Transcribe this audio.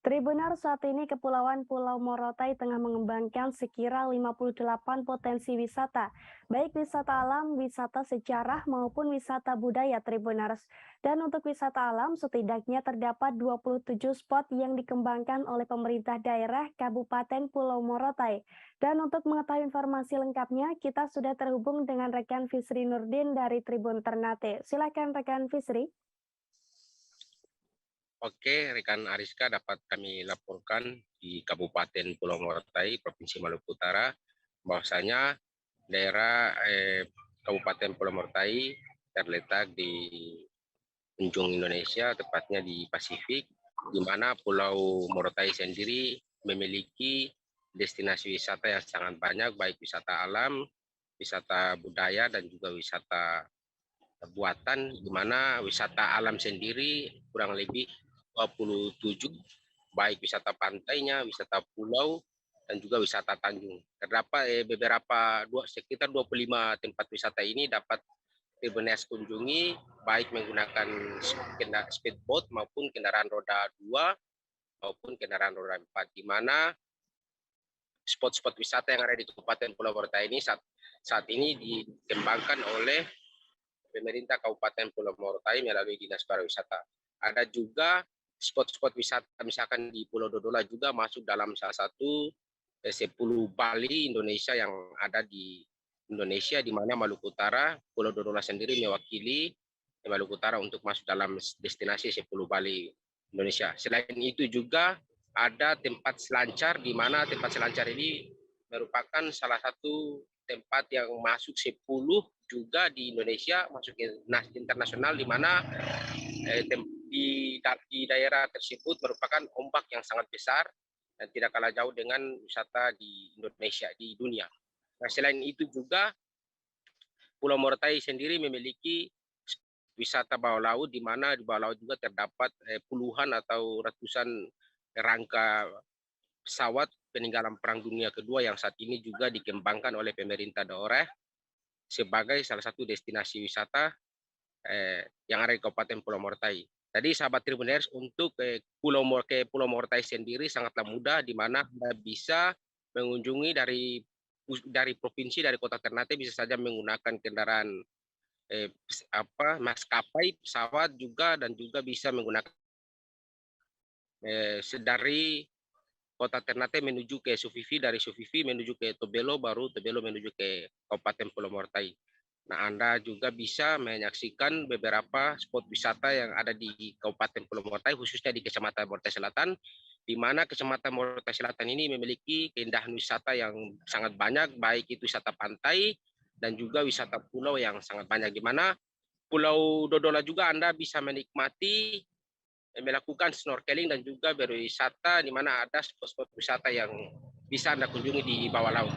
Tribunner saat ini Kepulauan Pulau Morotai tengah mengembangkan sekira 58 potensi wisata, baik wisata alam, wisata sejarah, maupun wisata budaya Tribuners. Dan untuk wisata alam, setidaknya terdapat 27 spot yang dikembangkan oleh pemerintah daerah Kabupaten Pulau Morotai. Dan untuk mengetahui informasi lengkapnya, kita sudah terhubung dengan rekan Fisri Nurdin dari Tribun Ternate. Silakan rekan Fisri. Oke, rekan Ariska dapat kami laporkan di Kabupaten Pulau Morotai, Provinsi Maluku Utara, bahwasanya daerah Kabupaten Pulau Morotai terletak di ujung Indonesia, tepatnya di Pasifik, di mana Pulau Morotai sendiri memiliki destinasi wisata yang sangat banyak, baik wisata alam, wisata budaya, dan juga wisata buatan, di mana wisata alam sendiri kurang lebih 27, baik wisata pantainya, wisata pulau, dan juga wisata Tanjung. Terdapat sekitar 25 tempat wisata ini dapat Tribuners kunjungi, baik menggunakan speedboat maupun kendaraan roda 2 maupun kendaraan roda 4, di mana spot-spot wisata yang ada di Kabupaten Pulau Morotai ini saat ini dikembangkan oleh pemerintah Kabupaten Pulau Morotai melalui Dinas Pariwisata. Ada juga spot-spot wisata, misalkan di Pulau Dodola juga masuk dalam salah satu 10 Bali Indonesia yang ada di Indonesia, di mana Maluku Utara, Pulau Dodola sendiri mewakili Maluku Utara untuk masuk dalam destinasi 10 Bali Indonesia. Selain itu juga ada tempat selancar, di mana tempat selancar ini merupakan salah satu tempat yang masuk 10 juga di Indonesia, masuk internasional, di mana di daerah tersebut merupakan ombak yang sangat besar dan tidak kalah jauh dengan wisata di Indonesia, di dunia. Nah, selain itu juga Pulau Morotai sendiri memiliki wisata bawah laut, di mana di bawah laut juga terdapat puluhan atau ratusan rangka pesawat peninggalan Perang Dunia Kedua yang saat ini juga dikembangkan oleh pemerintah daerah sebagai salah satu destinasi wisata yang ada di Kabupaten Pulau Morotai. Tadi sahabat Tribuners, untuk Pulau Morotai sendiri sangatlah mudah, di mana Anda bisa mengunjungi dari provinsi, dari kota Ternate, bisa saja menggunakan kendaraan maskapai pesawat juga, dan juga bisa menggunakan dari kota Ternate menuju ke Sufifi, dari Sufifi menuju ke Tobelo, baru Tobelo menuju ke Kabupaten Pulau Morotai. Nah, Anda juga bisa menyaksikan beberapa spot wisata yang ada di Kabupaten Pulau Morotai, khususnya di Kecamatan Morotai Selatan, di mana Kecamatan Morotai Selatan ini memiliki keindahan wisata yang sangat banyak, baik itu wisata pantai dan juga wisata pulau yang sangat banyak, di mana Pulau Dodola juga Anda bisa menikmati melakukan snorkeling dan juga berwisata, di mana ada spot-spot wisata yang bisa Anda kunjungi di bawah laut.